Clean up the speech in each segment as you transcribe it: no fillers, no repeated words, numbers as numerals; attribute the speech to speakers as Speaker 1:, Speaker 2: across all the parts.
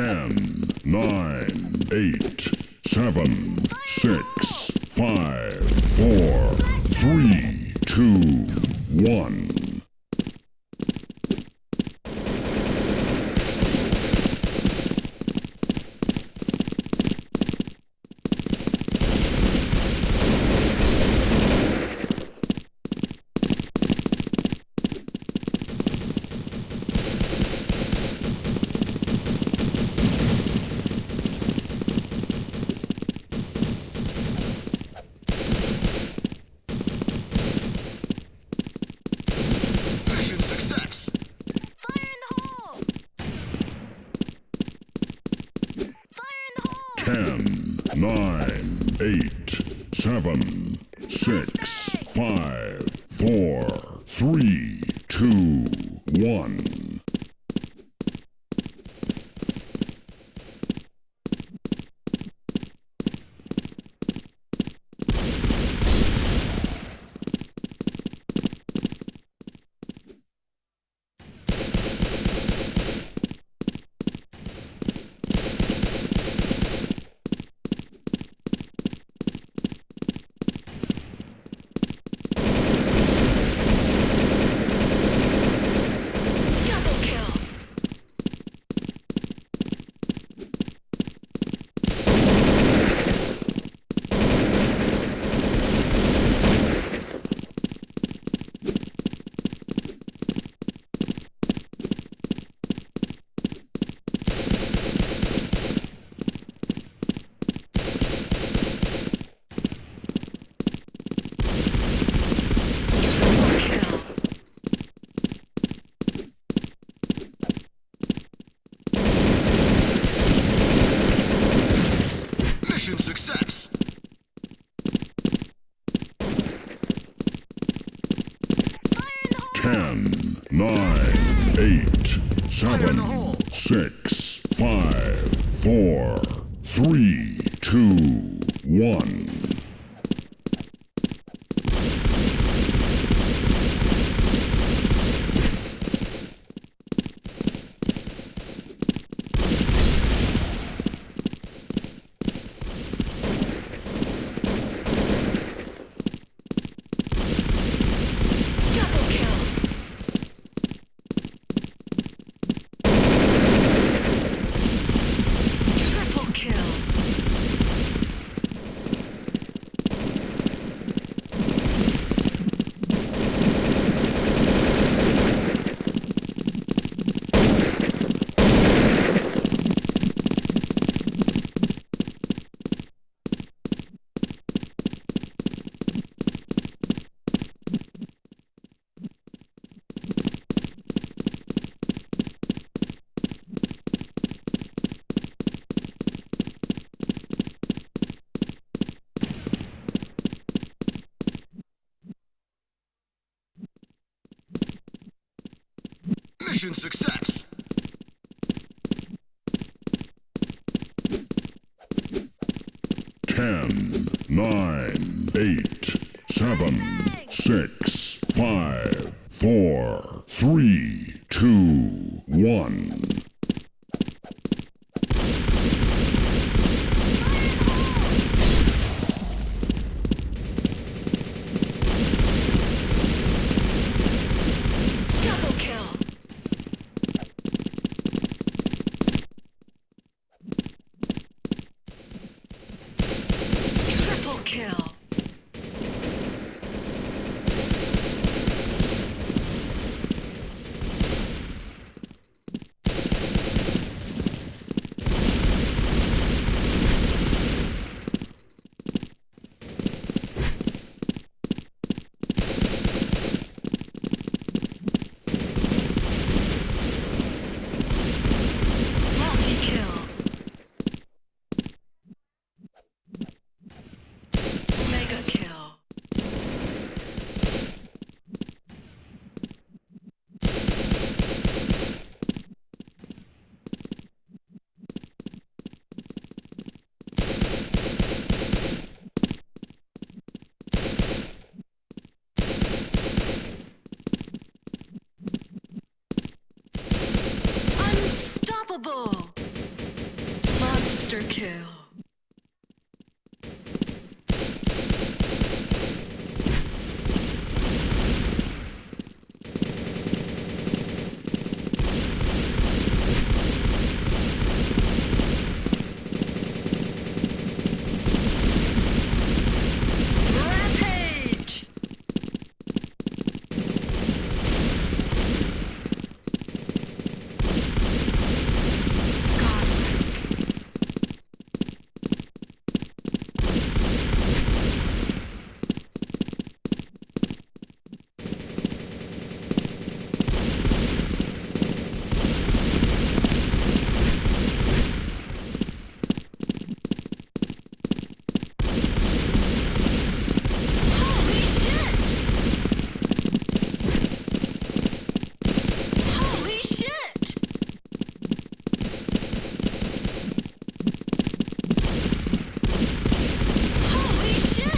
Speaker 1: 10, 9, 8, 7, 6, 5, 4, 3, 2, 1. Ten, nine, eight, seven, six, five, four, three, two, one.
Speaker 2: Success!
Speaker 1: 10, 9, 8, 7, 6, 5, 4, 3, 2, 1.
Speaker 2: Mission success!
Speaker 1: 10, 9, 8, 7, 6, 5, 4, 3, 2, 1.
Speaker 3: Kill. Unstoppable! 10, 9, 8, 7, 6, 5, 4, 3, 2, 1.
Speaker 2: Mission success! 10, 9, 8, 7, 6, 5, 4, 3, 2, 1. Unstoppable!
Speaker 3: 5 Unstoppable! Monster kill. Rampage! Holy shit! Holy shit! Holy shit!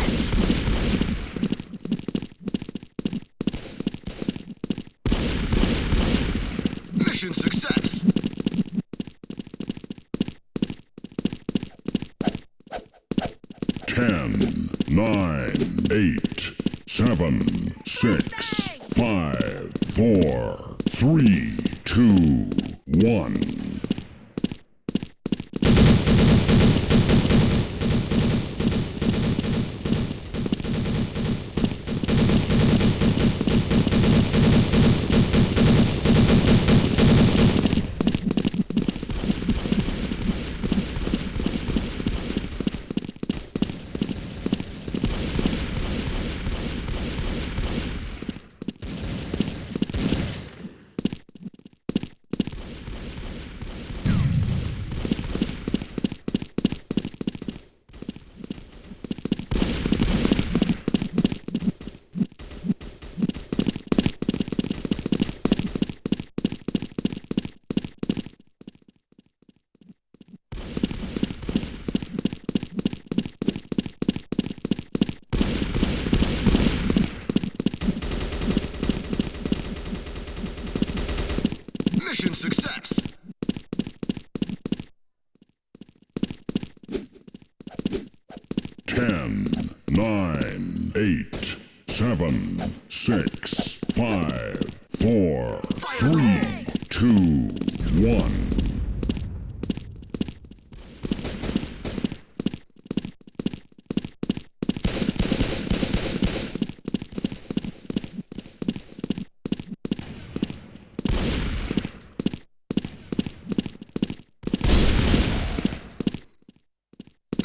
Speaker 2: Mission success.
Speaker 1: Ten, nine, eight, seven, six, five, four, three, two, one.
Speaker 2: Mission success.
Speaker 1: Ten, nine, eight, seven, six, five, four, three, two, one.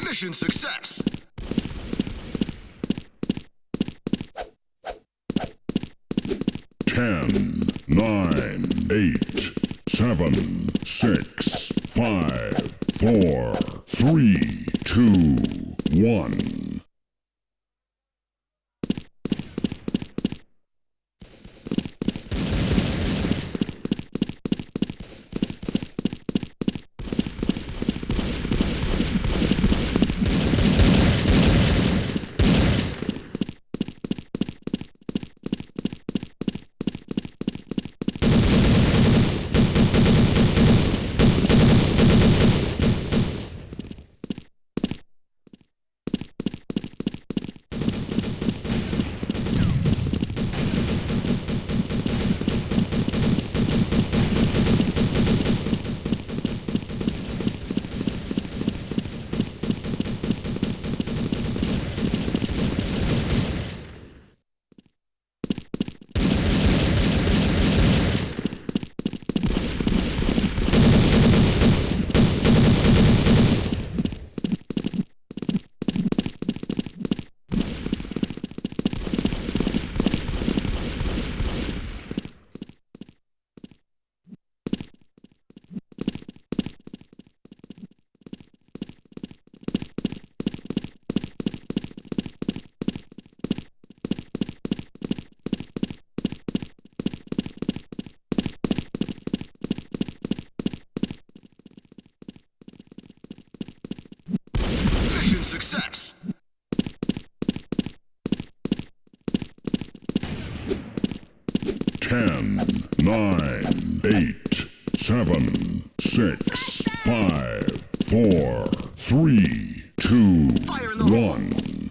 Speaker 2: Mission success.
Speaker 1: Ten, nine, eight, seven, six, five, four, three, two, one.
Speaker 2: success.
Speaker 1: Ten, nine, eight, seven, six, five, 4, 3, 2,
Speaker 2: Fire in the hole.
Speaker 1: 1.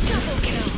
Speaker 3: Double kill.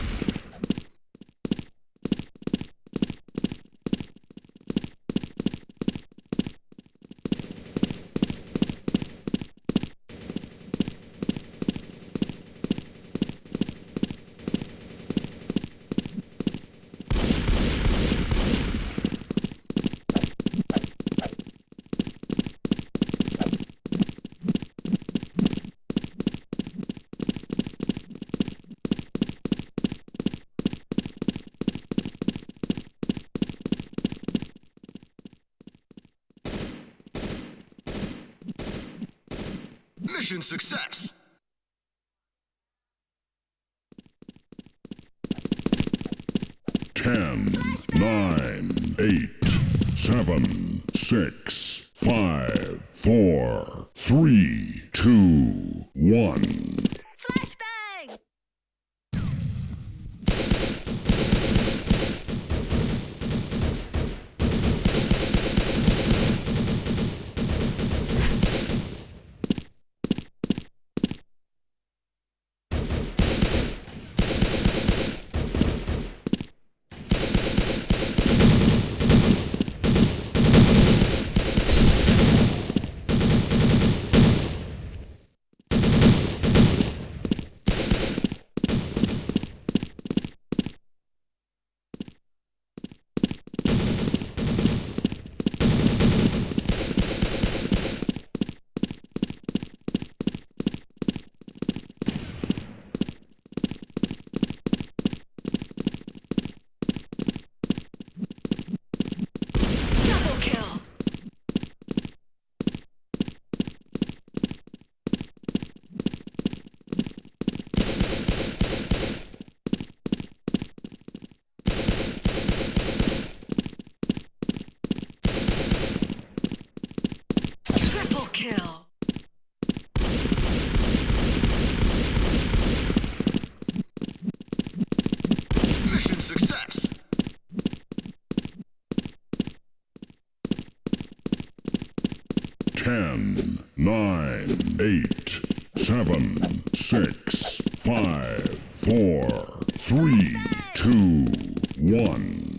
Speaker 2: Mission success.
Speaker 1: Ten, 9, 8, 7, 6, 5, 4, 3, 2, 1.
Speaker 3: Flashbang. Double kill. Triple kill.
Speaker 2: Mission success.
Speaker 1: 10, 9, 8, 7, 6, 5, 4, 3, 2, 1.